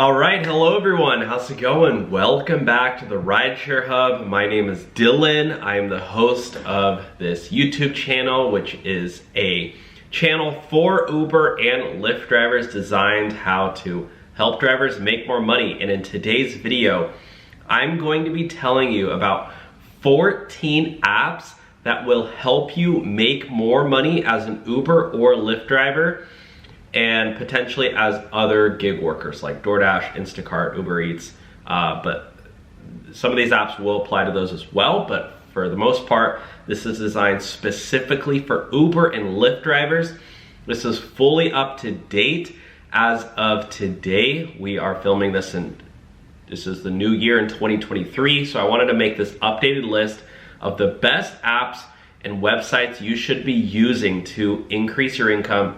All right, hello everyone, how's it going? Welcome back to the Rideshare Hub. My name is Dylan. I am the host of this YouTube channel, which is a channel for Uber and Lyft drivers designed how to help drivers make more money. And in today's video, I'm going to be telling you about 14 apps that will help you make more money as an Uber or Lyft driver and potentially as other gig workers like DoorDash, Instacart, Uber Eats. But some of these apps will apply to those as well, but for the most part, this is designed specifically for Uber and Lyft drivers. This is fully up to date as of today. We are filming this this is the new year in 2023, so I wanted to make this updated list of the best apps and websites you should be using to increase your income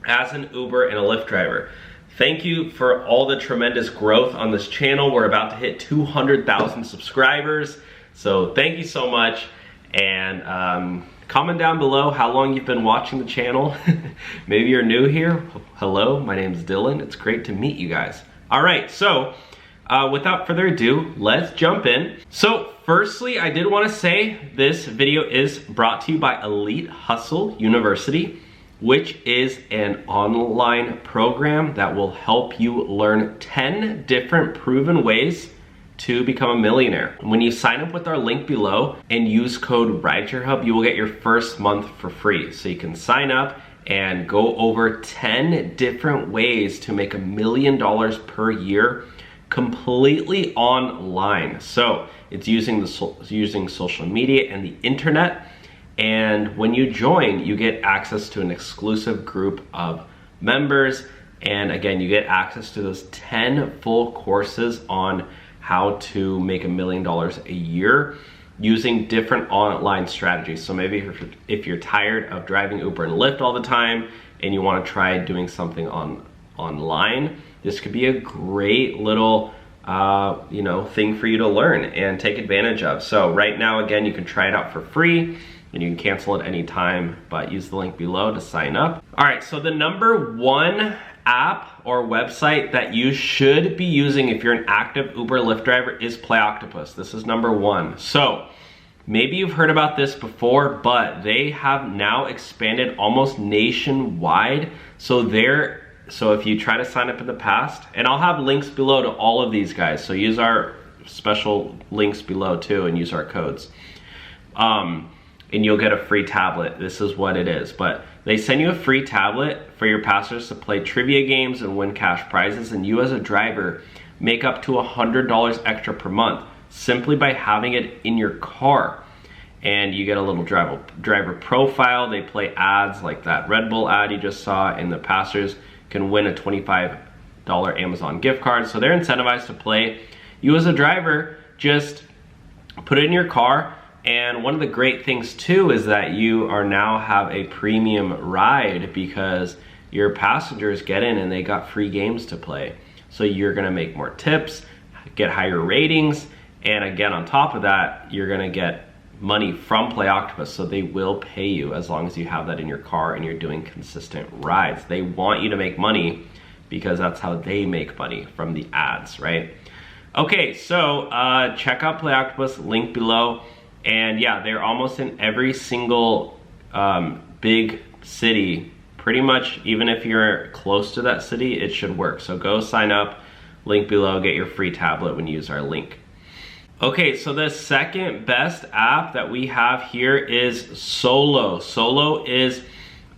as an Uber and a Lyft driver. Thank you for all the tremendous growth on this channel. We're about to hit 200,000 subscribers, so thank you so much. And comment down below how long you've been watching the channel. Maybe you're new here. Hello, my name is Dylan. It's great to meet you guys. All right, so without further ado, let's jump in. So firstly, I did want to say this video is brought to you by Elite Hustle University, which is an online program that will help you learn 10 different proven ways to become a millionaire. When you sign up with our link below and use code RideshareHub, you will get your first month for free. So you can sign up and go over 10 different ways to make $1 million per year completely online. So it's using social media and the internet. And when you join, you get access to an exclusive group of members. And again, you get access to those 10 full courses on how to make $1 million a year using different online strategies. So maybe if you're tired of driving Uber and Lyft all the time and you want to try doing something online, this could be a great little thing for you to learn and take advantage of. So right now, again, you can try it out for free and you can cancel at any time, but use the link below to sign up. All right, so the number one app or website that you should be using if you're an active Uber Lyft driver is Play Octopus. This is number one. So maybe you've heard about this before, but they have now expanded almost nationwide. So if you try to sign up in the past, and I'll have links below to all of these guys, so use our special links below too and use our codes. And you'll get a free tablet. This is what it is. But they send you a free tablet for your passengers to play trivia games and win cash prizes, and you as a driver make up to $100 extra per month simply by having it in your car. And you get a little driver profile. They play ads like that Red Bull ad you just saw, and the passengers can win a $25 Amazon gift card. So they're incentivized to play. You as a driver, just put it in your car. And one of the great things too is that you now have a premium ride because your passengers get in and they got free games to play. So you're gonna make more tips, get higher ratings, and again, on top of that, you're gonna get money from Play Octopus, so they will pay you as long as you have that in your car and you're doing consistent rides. They want you to make money because that's how they make money, from the ads, right? Okay, so check out Play Octopus, link below. And yeah, they're almost in every single big city. Pretty much, even if you're close to that city, it should work. So go sign up, link below, get your free tablet when you use our link. Okay, so the second best app that we have here is Solo. Solo is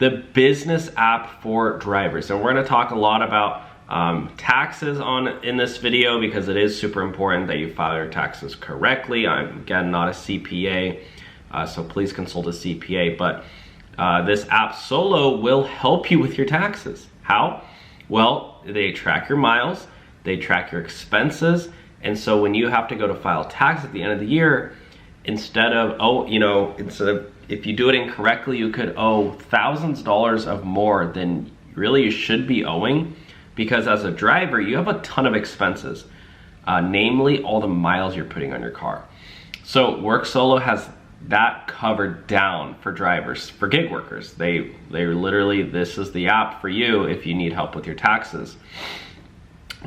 the business app for drivers. And we're gonna talk a lot about taxes in this video because it is super important that you file your taxes correctly. I'm again not a CPA, so please consult a CPA, but this app Solo will help you with your taxes. How? Well, they track your miles, they track your expenses, and so when you have to go to file tax at the end of the year, instead of if you do it incorrectly, you could owe thousands of dollars of more than really you should be owing. Because as a driver, you have a ton of expenses, namely all the miles you're putting on your car. So WorkSolo has that covered down for drivers, for gig workers. They literally, this is the app for you if you need help with your taxes.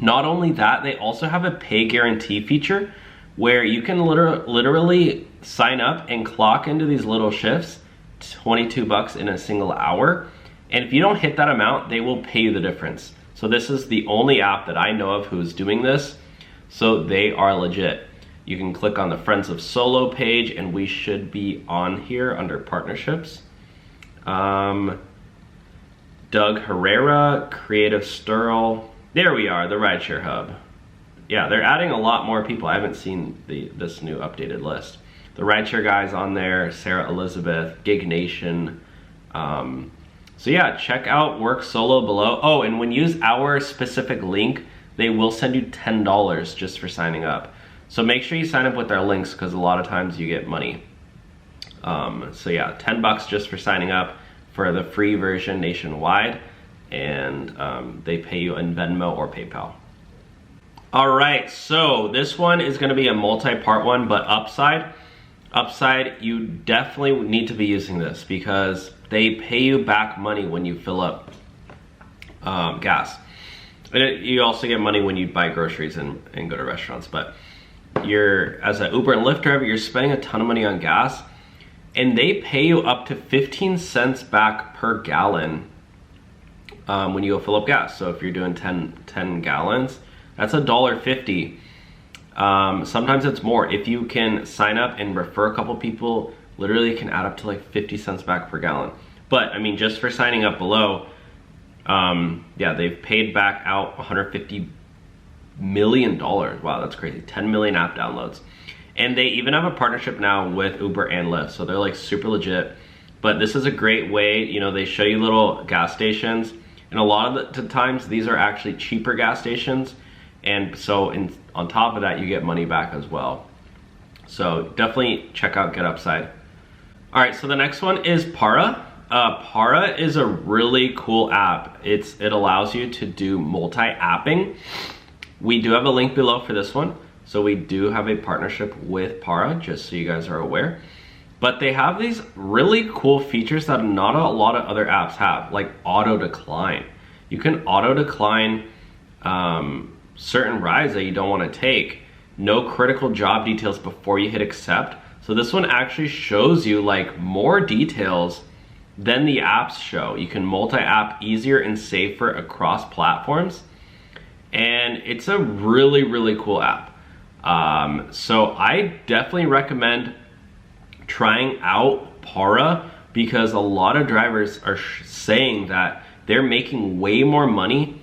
Not only that, they also have a pay guarantee feature where you can literally sign up and clock into these little shifts, 22 bucks in a single hour. And if you don't hit that amount, they will pay you the difference. So this is the only app that I know of who's doing this. So they are legit. You can click on the Friends of Solo page and we should be on here under partnerships. Doug Herrera, Creative Sturl. There we are, the Rideshare Hub. Yeah, they're adding a lot more people. I haven't seen this new updated list. The Rideshare Guy's on there, Sarah Elizabeth, Gig Nation. So yeah, check out WorkSolo below. Oh, and when you use our specific link, they will send you $10 just for signing up. So make sure you sign up with our links because a lot of times you get money. So yeah, 10 bucks just for signing up for the free version nationwide. And they pay you in Venmo or PayPal. All right, so this one is gonna be a multi-part one, but Upside, you definitely need to be using this because they pay you back money when you fill up gas. And you also get money when you buy groceries and go to restaurants, but as an Uber and Lyft driver, you're spending a ton of money on gas and they pay you up to 15 cents back per gallon when you go fill up gas. So if you're doing 10 gallons, that's $1.50. Sometimes it's more. If you can sign up and refer a couple people, literally it can add up to like 50 cents back per gallon. But I mean, just for signing up below, yeah, they've paid back out $150 million. Wow, that's crazy. 10 million app downloads. And they even have a partnership now with Uber and Lyft. So they're like super legit. But this is a great way, you know, they show you little gas stations. And a lot of the times, these are actually cheaper gas stations. And so on top of that, you get money back as well. So definitely check out Get Upside. All right, so the next one is Para. Para is a really cool app. It allows you to do multi-apping. We do have a link below for this one. So we do have a partnership with Para, just so you guys are aware. But they have these really cool features that not a lot of other apps have, like auto decline. You can auto decline certain rides that you don't want to take. No critical job details before you hit accept. So this one actually shows you like more details than the apps show. You can multi-app easier and safer across platforms. And it's a really, really cool app. So I definitely recommend trying out Para because a lot of drivers are saying that they're making way more money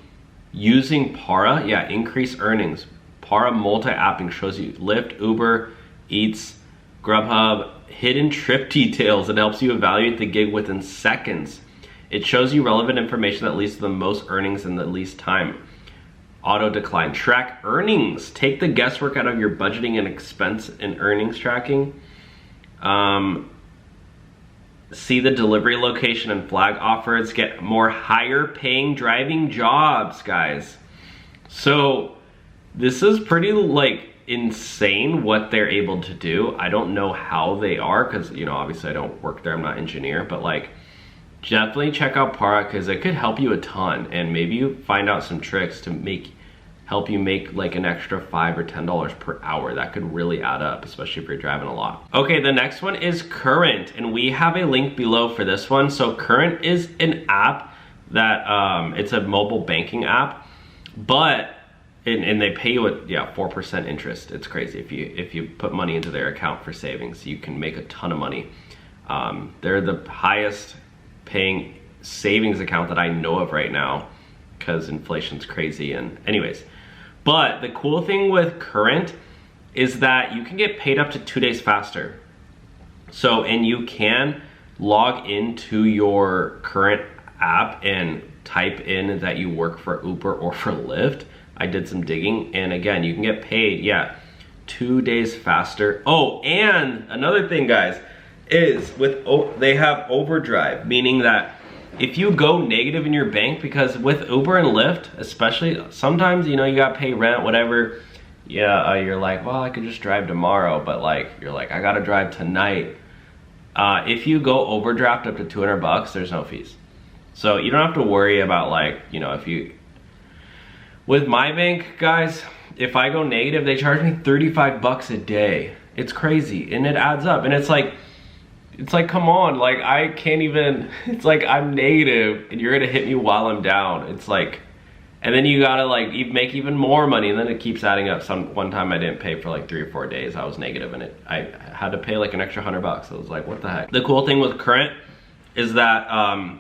using Para. Yeah, increase earnings. Para multi-apping shows you Lyft, Uber, Eats, Grubhub, hidden trip details. It helps you evaluate the gig within seconds. It shows you relevant information that leads to the most earnings in the least time. Auto decline. Track earnings. Take the guesswork out of your budgeting and expense and earnings tracking. See the delivery location and flag offers. Get more higher paying driving jobs, guys. So this is pretty like insane what they're able to do. I don't know how they are because, you know, obviously I don't work there. I'm not an engineer, but like definitely check out Para because it could help you a ton and maybe you find out some tricks to help you make like an extra $5 or $10 per hour. That could really add up, especially if you're driving a lot. Okay, the next one is Current, and we have a link below for this one. So Current is an app that, it's a mobile banking app, but, and they pay you 4% interest. It's crazy. If you put money into their account for savings, you can make a ton of money. They're the highest paying savings account that I know of right now because inflation's crazy and anyways. But the cool thing with Current is that you can get paid up to 2 days faster. So, and you can log into your Current app and type in that you work for Uber or for Lyft. I did some digging and again, you can get paid, 2 days faster. Oh, and another thing, guys, is they have OverDrive, meaning that if you go negative in your bank, because with Uber and Lyft, especially, sometimes, you know, you gotta pay rent, whatever. You're like, well, I could just drive tomorrow, but like, you're like, I gotta drive tonight. If you go overdraft up to 200 bucks, there's no fees. So you don't have to worry about like, you know, if you, With my bank, guys, if I go negative, they charge me 35 bucks a day. It's crazy, and it adds up. And it's like, come on, like I can't even, it's like I'm negative and you're gonna hit me while I'm down. It's like, and then you gotta like make even more money, and then it keeps adding up. One time I didn't pay for like 3 or 4 days. I was negative, and I had to pay like an extra 100 bucks. I was like, what the heck? The cool thing with Current is that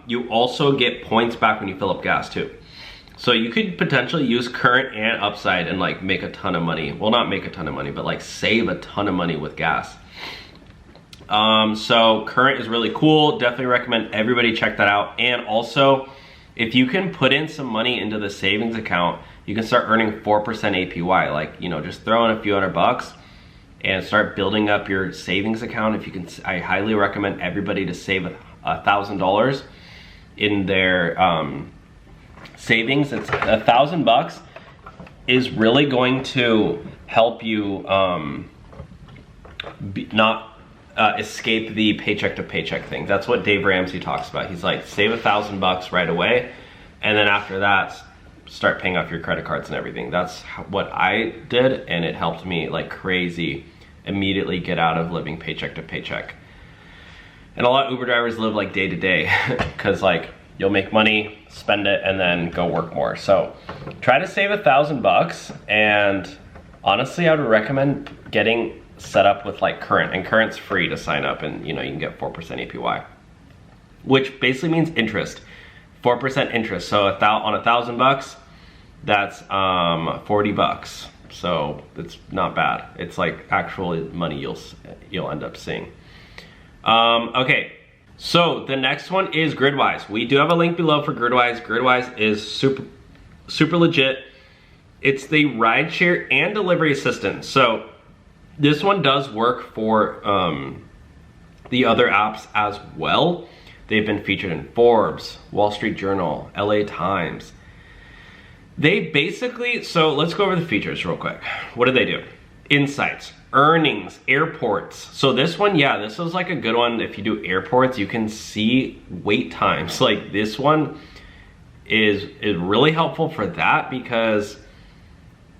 you also get points back when you fill up gas too. So you could potentially use Current and Upside and like make a ton of money. Well, not make a ton of money, but like save a ton of money with gas. So Current is really cool. Definitely recommend everybody check that out. And also, if you can put in some money into the savings account, you can start earning 4% APY. Like, you know, just throw in a few $100 and start building up your savings account. If you can, I highly recommend everybody to save $1,000 in their savings. It's $1,000 is really going to help you escape the paycheck to paycheck thing. That's what Dave Ramsey talks about. He's like, save $1,000 right away, and then after that, start paying off your credit cards and everything. That's what I did, and it helped me like crazy immediately get out of living paycheck to paycheck. And a lot of Uber drivers live like day to day because like you'll make money, spend it, and then go work more. So try to save $1,000, and honestly, I would recommend getting set up with like Current, and Current's free to sign up, and you know, you can get 4% APY, which basically means interest, 4% interest. So on $1,000, that's 40 bucks. So it's not bad. It's like actual money you'll end up seeing. Okay, so the next one is Gridwise. We do have a link below for Gridwise. Gridwise is super legit. It's the rideshare and delivery assistant. So this one does work for the other apps as well. They've been featured in Forbes, Wall Street Journal, LA Times. They basically, so let's go over the features real quick. What do they do? Insights, earnings, airports. So this one, yeah, this is like a good one. If you do airports, you can see wait times. Like this one is really helpful for that because,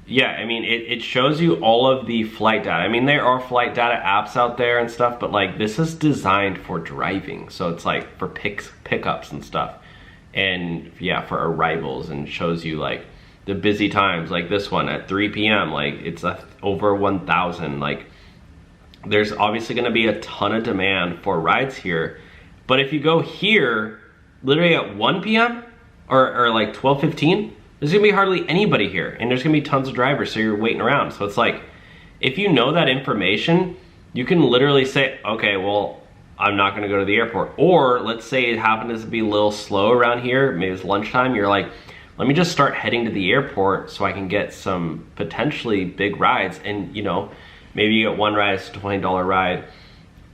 yeah, I mean, it shows you all of the flight data. I mean, there are flight data apps out there and stuff, but like this is designed for driving. So it's like for pickups and stuff. And yeah, for arrivals, and shows you like the busy times, like this one at 3 p.m. Like it's over 1,000. Like there's obviously gonna be a ton of demand for rides here. But if you go here, literally at 1 p.m. or like 12:15, there's gonna be hardly anybody here, and there's gonna be tons of drivers, so you're waiting around. So it's like, if you know that information, you can literally say, okay, well, I'm not gonna go to the airport. Or let's say it happens to be a little slow around here, maybe it's lunchtime, you're like, let me just start heading to the airport so I can get some potentially big rides. And you know, maybe you get one ride, it's a $20 ride,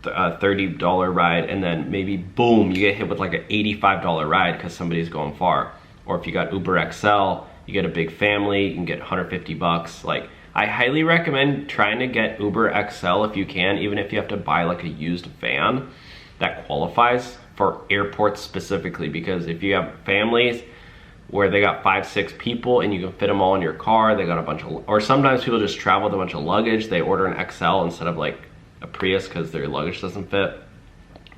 a $30 ride, and then maybe boom, you get hit with like an $85 ride because somebody's going far. Or if you got Uber XL, you get a big family, you can get 150 bucks. Like, I highly recommend trying to get Uber XL if you can, even if you have to buy like a used van that qualifies for airports specifically, because if you have families where they got 5-6 people and you can fit them all in your car, they got a bunch of, or sometimes people just travel with a bunch of luggage, they order an XL instead of like a Prius because their luggage doesn't fit.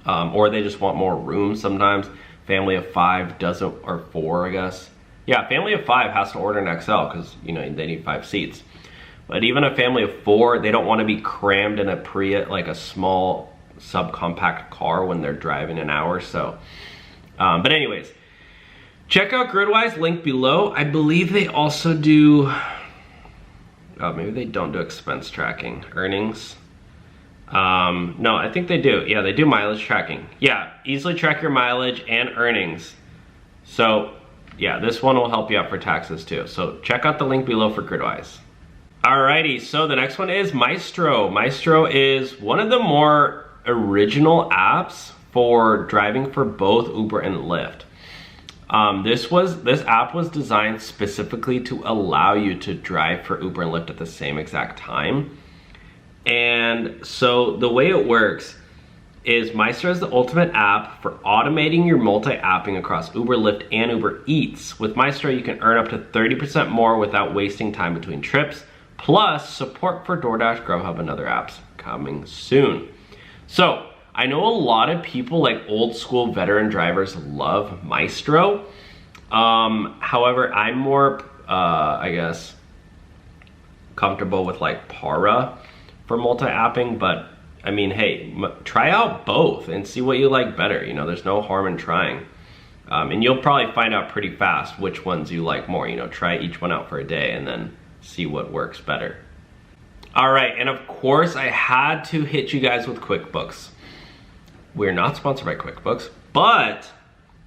Or they just want more room sometimes. Family of 5 doesn't, or 4, I guess. Yeah, family of 5 has to order an XL because, you know, they need 5 seats. But even a family of 4, they don't want to be crammed in a Prius, like a small subcompact car when they're driving an hour. So, but anyways, check out Gridwise, link below. I believe they also do, oh, maybe they don't do expense tracking, earnings. No, I think they do. Yeah, they do mileage tracking. Yeah, easily track your mileage and earnings. So yeah, this one will help you out for taxes too. So check out the link below for Gridwise. Alrighty, so the next one is Maestro. Maestro is one of the more original apps for driving for both Uber and Lyft. This app was designed specifically to allow you to drive for Uber and Lyft at the same exact time. And so the way it works is Maestro is the ultimate app for automating your multi-apping across Uber, Lyft, and Uber Eats. With Maestro, you can earn up to 30% more without wasting time between trips, plus support for DoorDash, Grubhub, and other apps coming soon. So, I know a lot of people, like old school veteran drivers, love Maestro. However, I'm more, I guess, comfortable with like Para for multi-apping, but I mean, hey, try out both and see what you like better. You know, there's no harm in trying. And you'll probably find out pretty fast which ones you like more. You know, try each one out for a day and then see what works better. All right, and of course, I had to hit you guys with QuickBooks. We're not sponsored by QuickBooks, but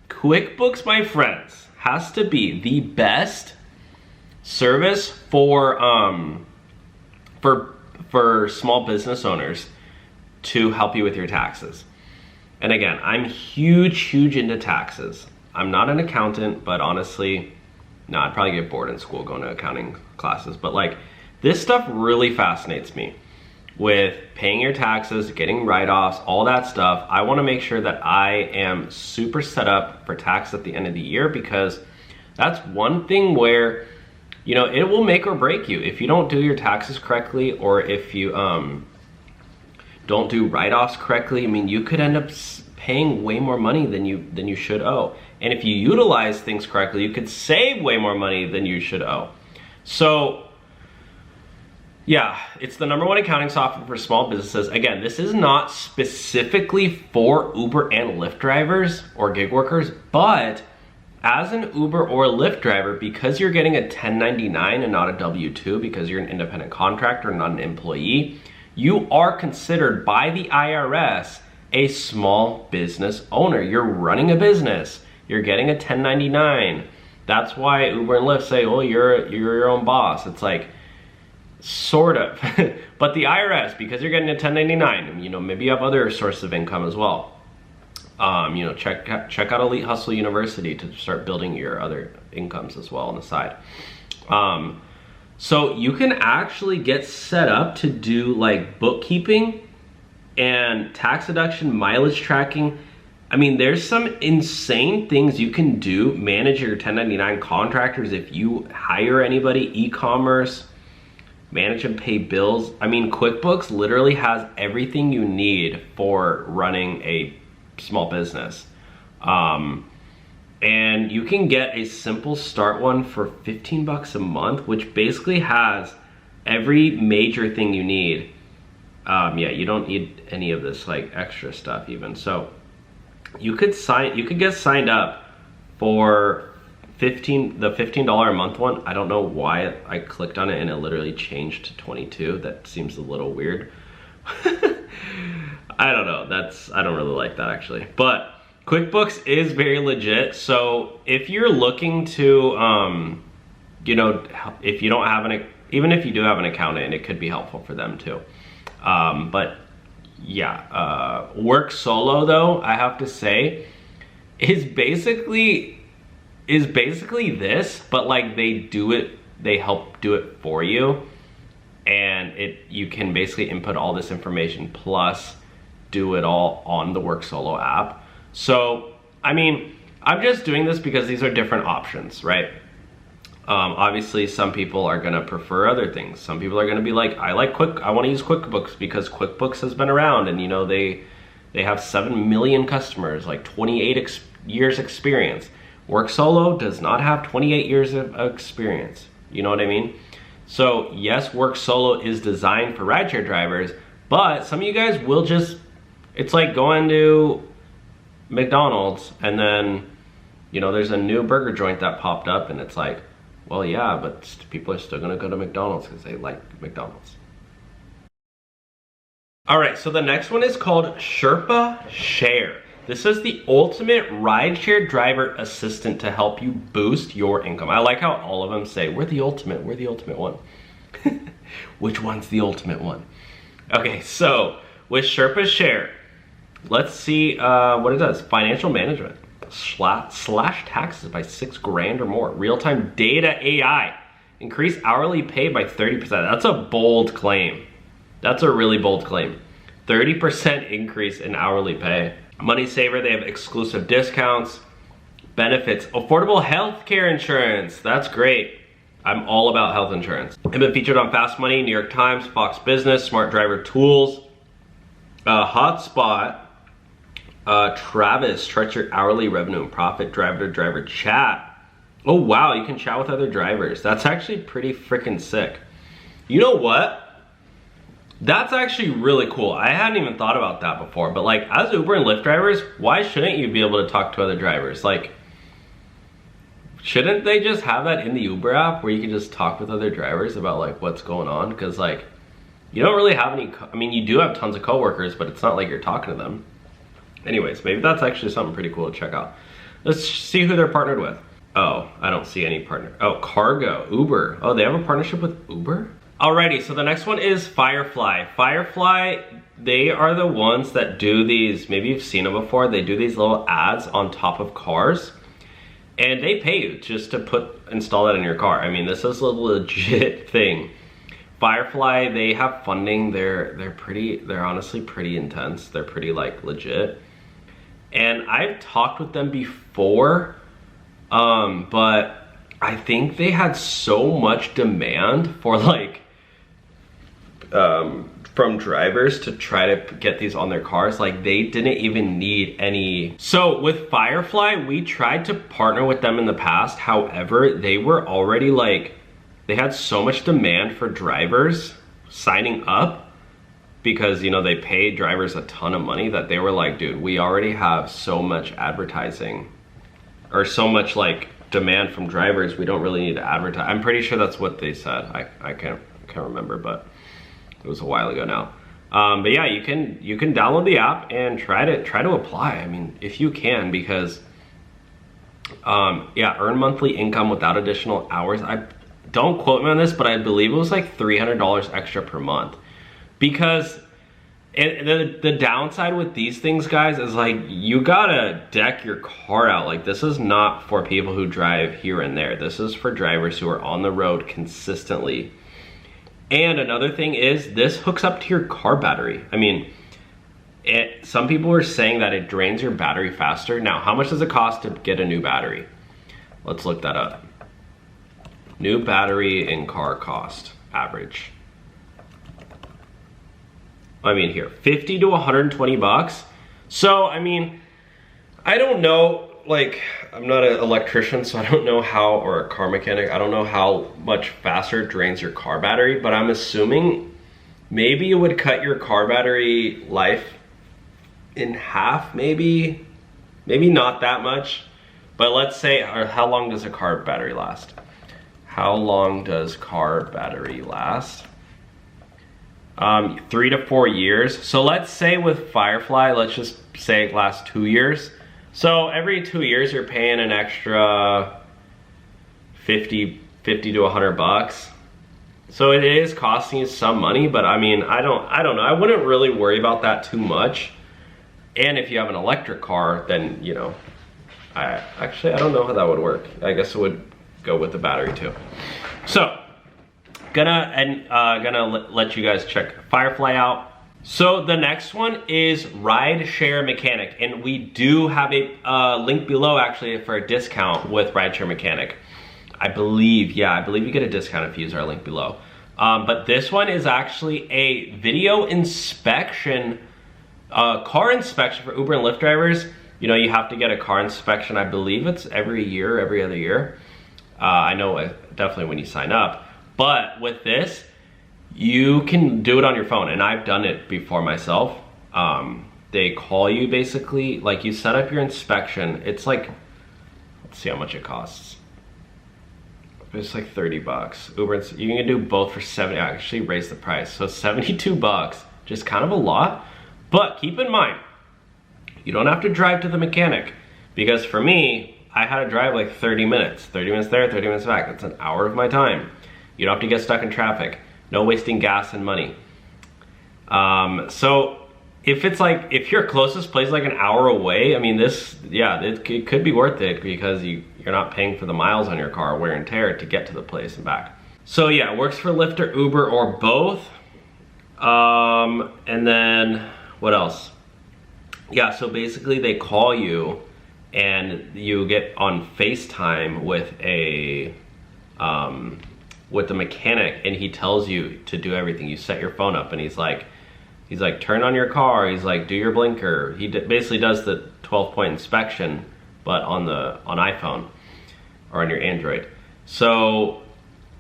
QuickBooks, my friends, has to be the best service for small business owners to help you with your taxes. And again, I'm huge into taxes. I'm not an accountant, but honestly, no, I'd probably get bored in school going to accounting classes. But like, this stuff really fascinates me with paying your taxes, getting write-offs, all that stuff. I wanna make sure that I am super set up for tax at the end of the year, because that's one thing where, you know, it will make or break you. If you don't do your taxes correctly, or if you don't do write-offs correctly, I mean, you could end up paying way more money than you should owe. And if you utilize things correctly, you could save way more money than you should owe. So yeah, it's the #1 accounting software for small businesses. Again, this is not specifically for Uber and Lyft drivers or gig workers, but as an Uber or Lyft driver, because you're getting a 1099 and not a W-2, because you're an independent contractor, not an employee, you are considered by the IRS a small business owner. You're running a business. You're getting a 1099. That's why Uber and Lyft say, oh, you're your own boss. It's like, sort of. But the IRS, because you're getting a 1099, you know, maybe you have other sources of income as well. You know, check out Elite Hustle University to start building your other incomes as well on the side. So you can actually get set up to do like bookkeeping and tax deduction, mileage tracking. I mean, there's some insane things you can do. Manage your 1099 contractors if you hire anybody, e-commerce, manage and pay bills. I mean, QuickBooks literally has everything you need for running a small business. And you can get a simple start one for 15 bucks a month, which basically has every major thing you need. Yeah, you don't need any of this like extra stuff even. So you could get signed up for the $15 a month one. I don't know why I clicked on it and it literally changed to 22. That seems a little weird. I don't know, I don't really like that actually. But QuickBooks is very legit. So if you're looking to, you know, if you don't have even if you do have an accountant, it could be helpful for them too. But yeah, WorkSolo though, I have to say, is basically this, but like they help do it for you, and you can basically input all this information plus do it all on the WorkSolo app. So, I mean, I'm just doing this because these are different options, right? Obviously, some people are gonna prefer other things. Some people are gonna be like, I want to use QuickBooks because QuickBooks has been around, and you know they have 7 million customers, like 28 years experience. WorkSolo does not have 28 years of experience. You know what I mean? So yes, WorkSolo is designed for rideshare drivers, but some of you guys will just, it's like going to McDonald's and then, you know, there's a new burger joint that popped up and it's like, well, yeah, but people are still gonna go to McDonald's because they like McDonald's. All right, so the next one is called Sherpa Share. This is the ultimate rideshare driver assistant to help you boost your income. I like how all of them say, we're the ultimate one. Which one's the ultimate one? Okay, so with Sherpa Share, let's see what it does. Financial management, slash taxes by $6,000 or more. Real-time data AI, increase hourly pay by 30%. That's a bold claim. That's a really bold claim. 30% increase in hourly pay. Money Saver, they have exclusive discounts, benefits, affordable healthcare insurance. That's great. I'm all about health insurance. I've been featured on Fast Money, New York Times, Fox Business, Smart Driver Tools, Hotspot, Travis, charts your hourly revenue and profit, driver to driver chat. Oh wow, you can chat with other drivers. That's actually pretty freaking sick. You know what? That's actually really cool. I hadn't even thought about that before, but like as Uber and Lyft drivers, why shouldn't you be able to talk to other drivers? Like, shouldn't they just have that in the Uber app where you can just talk with other drivers about like what's going on? Because like, you don't really have any, I mean, you do have tons of coworkers, but it's not like you're talking to them. Anyways, maybe that's actually something pretty cool to check out. Let's see who they're partnered with. Oh, I don't see any partner. Oh, Cargo, Uber. Oh, they have a partnership with Uber? Alrighty, so the next one is Firefly. Firefly, they are the ones that do these, maybe you've seen them before, they do these little ads on top of cars. And they pay you just to install that in your car. I mean, this is a legit thing. Firefly, they have funding. They're honestly pretty intense. They're pretty like legit. And I've talked with them before, but I think they had so much demand for like, from drivers to try to get these on their cars, like they didn't even need any. So with Firefly, we tried to partner with them in the past. However, they were already like, they had so much demand for drivers signing up because, you know, they pay drivers a ton of money that they were like, dude, we already have so much advertising or so much like demand from drivers. We don't really need to advertise. I'm pretty sure that's what they said. I can't remember, but it was a while ago now. But yeah, you can download the app and try to apply. I mean, if you can, because yeah, earn monthly income without additional hours. I don't quote me on this, but I believe it was like $300 extra per month. Because the downside with these things, guys, is like you gotta deck your car out. Like, this is not for people who drive here and there. This is for drivers who are on the road consistently. And another thing is, this hooks up to your car battery. I mean, some people are saying that it drains your battery faster. Now, how much does it cost to get a new battery? Let's look that up. New battery in car cost, average. I mean here, 50 to 120 bucks. So, I mean, I don't know, like, I'm not an electrician, so I don't know how, or a car mechanic, I don't know how much faster it drains your car battery, but I'm assuming maybe it would cut your car battery life in half, maybe not that much, but let's say, or how long does a car battery last? How long does car battery last? 3 to 4 years. So let's say with Firefly, let's just say it lasts 2 years. So every 2 years you're paying an extra 50 to 100 bucks. So it is costing you some money, but I mean, I don't know. I wouldn't really worry about that too much. And if you have an electric car, then, you know, I don't know how that would work. I guess it would go with the battery too. So gonna let you guys check Firefly out. So the next one is Rideshare Mechanic, and we do have a link below actually for a discount with Rideshare Mechanic. I believe you get a discount if you use our link below. But this one is actually a video inspection, car inspection for Uber and Lyft drivers. You know, you have to get a car inspection. I believe it's every year, every other year. I know definitely when you sign up. But with this, you can do it on your phone, and I've done it before myself. They call you basically, like you set up your inspection. It's like, let's see how much it costs. It's like 30 bucks. Uber, you can do both for 70. I actually raised the price, so 72 bucks, just kind of a lot. But keep in mind, you don't have to drive to the mechanic, because for me, I had to drive like 30 minutes. 30 minutes there, 30 minutes back. That's an hour of my time. You don't have to get stuck in traffic. No wasting gas and money. So if your closest place is like an hour away, I mean, it could be worth it, because you're not paying for the miles on your car, wear and tear, to get to the place and back. So yeah, it works for Lyft or Uber or both. And then What else? Yeah, so basically they call you and you get on FaceTime with the mechanic, and he tells you to do everything. You set your phone up, and he's like, turn on your car. He's like, do your blinker. He basically does the 12-point inspection, but on iPhone or on your Android. So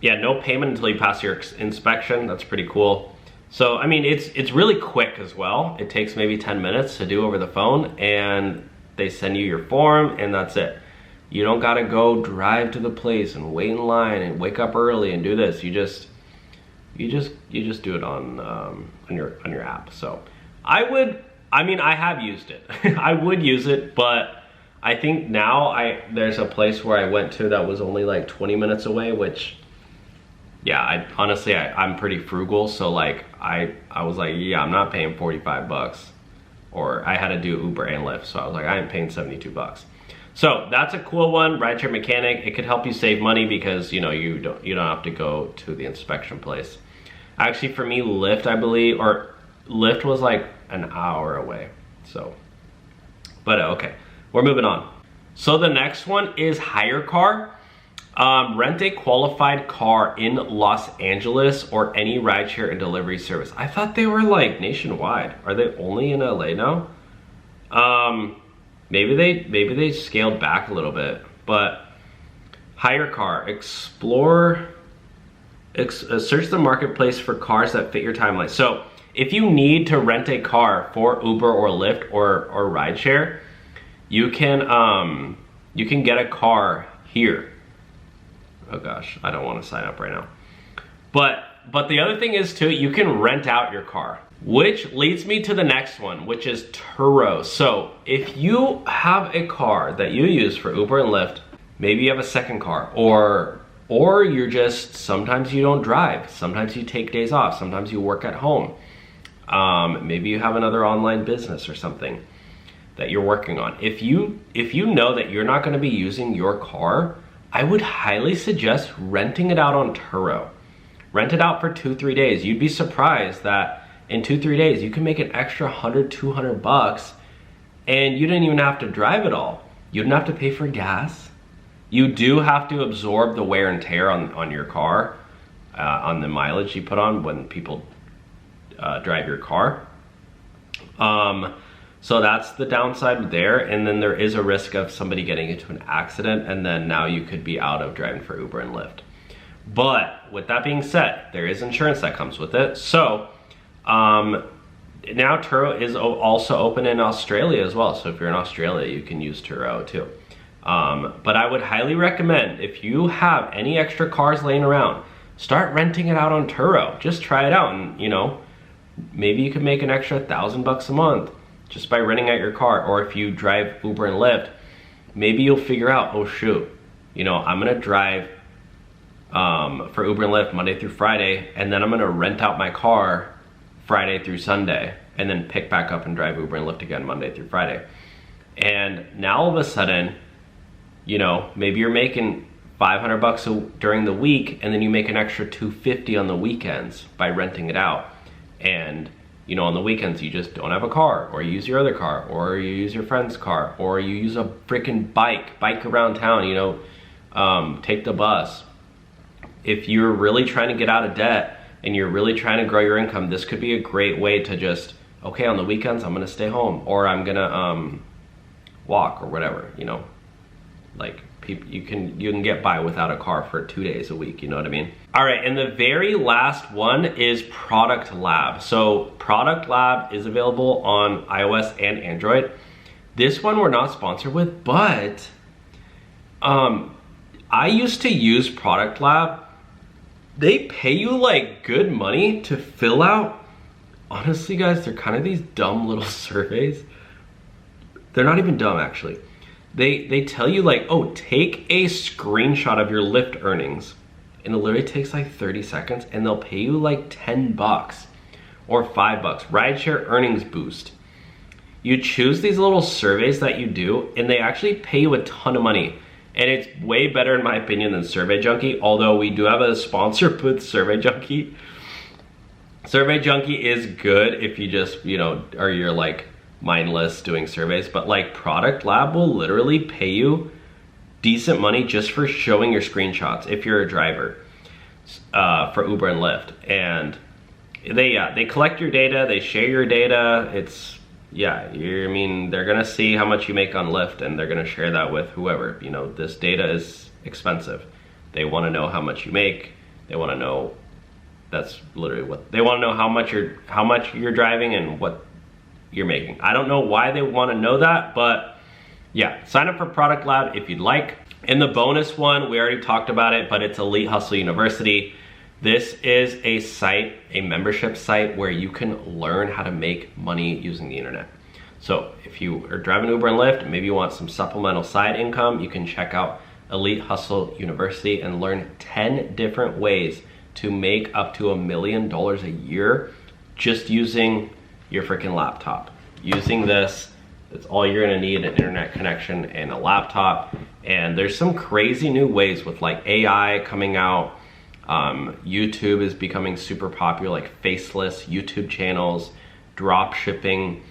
yeah, no payment until you pass your inspection. That's pretty cool. So I mean, it's really quick as well. It takes maybe 10 minutes to do over the phone, and they send you your form, and that's it. You don't gotta go drive to the place and wait in line and wake up early and do this. You just do it on your app. So I have used it. I would use it, but I think now there's a place where I went to that was only like 20 minutes away, which, yeah, I'm pretty frugal. So like I was like, yeah, I'm not paying 45 bucks, or I had to do Uber and Lyft. So I was like, I am paying 72 bucks. So that's a cool one, Rideshare Mechanic. It could help you save money because, you know, you don't have to go to the inspection place. Actually, for me, Lyft, I believe, or Lyft was like an hour away. So, but okay, we're moving on. So the next one is HyreCar. Rent a qualified car in Los Angeles or any rideshare and delivery service. I thought they were like nationwide. Are they only in LA now? Maybe they scaled back a little bit, but HyreCar, search the marketplace for cars that fit your timeline. So if you need to rent a car for Uber or Lyft or rideshare, you can get a car here. Oh gosh, I don't want to sign up right now. But the other thing is too, you can rent out your car. Which leads me to the next one, which is Turo. So if you have a car that you use for Uber and Lyft, maybe you have a second car, or you're just, sometimes you don't drive, sometimes you take days off, sometimes you work at home. Maybe you have another online business or something that you're working on. If you know that you're not gonna be using your car, I would highly suggest renting it out on Turo. Rent it out for 2-3 days. You'd be surprised that in 2-3 days, you can make an extra 100-200 bucks, and you didn't even have to drive it all. You didn't have to pay for gas. You do have to absorb the wear and tear on your car, on the mileage you put on when people drive your car. So that's the downside there, and then there is a risk of somebody getting into an accident, and then now you could be out of driving for Uber and Lyft. But with that being said, there is insurance that comes with it. So now Turo is also open in Australia as well. So if you're in Australia, you can use Turo too. But I would highly recommend, if you have any extra cars laying around, start renting it out on Turo. Just try it out, and you know, maybe you can make an extra $1,000 a month just by renting out your car. Or if you drive Uber and Lyft, maybe you'll figure out, oh shoot, you know, I'm gonna drive for Uber and Lyft Monday through Friday, and then I'm gonna rent out my car Friday through Sunday, and then pick back up and drive Uber and Lyft again Monday through Friday. And now all of a sudden, you know, maybe you're making $500 during the week, and then you make an extra $250 on the weekends by renting it out. And you know, on the weekends you just don't have a car, or you use your other car, or you use your friend's car, or you use a freaking bike around town, you know, take the bus. If you're really trying to get out of debt and you're really trying to grow your income, this could be a great way to just, okay, on the weekends I'm gonna stay home, or I'm gonna walk, or whatever, you know. Like, you can get by without a car for 2 days a week, you know what I mean? All right, and the very last one is Product Lab. So Product Lab is available on iOS and Android. This one we're not sponsored with, but I used to use Product Lab. They pay you like good money to fill out. Honestly guys, they're kind of these dumb little surveys. They're not even dumb actually. They tell you like, oh, take a screenshot of your Lyft earnings, and it literally takes like 30 seconds, and they'll pay you like $10 or $5. Rideshare earnings boost. You choose these little surveys that you do, and they actually pay you a ton of money. And it's way better in my opinion than Survey Junkie, although we do have a sponsor with Survey Junkie. Survey Junkie is good if you just, you know, are you're like mindless doing surveys, but like Product Lab will literally pay you decent money just for showing your screenshots if you're a driver for Uber and Lyft. And they collect your data, they share your data. It's, I mean, they're gonna see how much you make on Lyft and they're gonna share that with whoever. You know, this data is expensive. They wanna know how much you make. They wanna know, that's literally what, they wanna know how much you're driving and what you're making. I don't know why they wanna know that, but yeah, sign up for Product Lab if you'd like. And the bonus one, we already talked about it, but it's Elite Hustle University. This is a site, a membership site where you can learn how to make money using the internet. So if you are driving Uber and Lyft, maybe you want some supplemental side income, you can check out Elite Hustle University and learn 10 different ways to make up to $1 million a year just using your freaking laptop. Using this, that's all you're gonna need, an internet connection and a laptop. And there's some crazy new ways with like AI coming out. YouTube is becoming super popular, like faceless YouTube channels, drop shipping,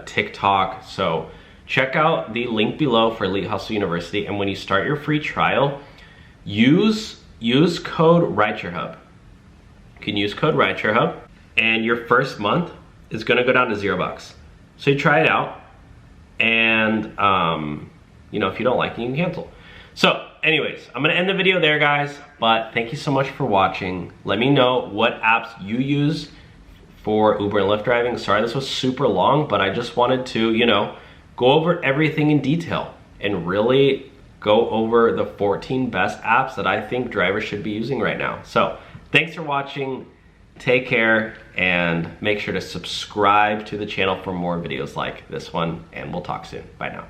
TikTok. So check out the link below for Elite Hustle University. And when you start your free trial, use code Rideshare Hub. You can use code Rideshare Hub and your first month is gonna go down to $0. So you try it out and you know, if you don't like it, you can cancel. So anyways, I'm gonna end the video there, guys, but thank you so much for watching. Let me know what apps you use for Uber and Lyft driving. Sorry this was super long, but I just wanted to, you know, go over everything in detail and really go over the 14 best apps that I think drivers should be using right now. So thanks for watching, take care, and make sure to subscribe to the channel for more videos like this one, and we'll talk soon. Bye now.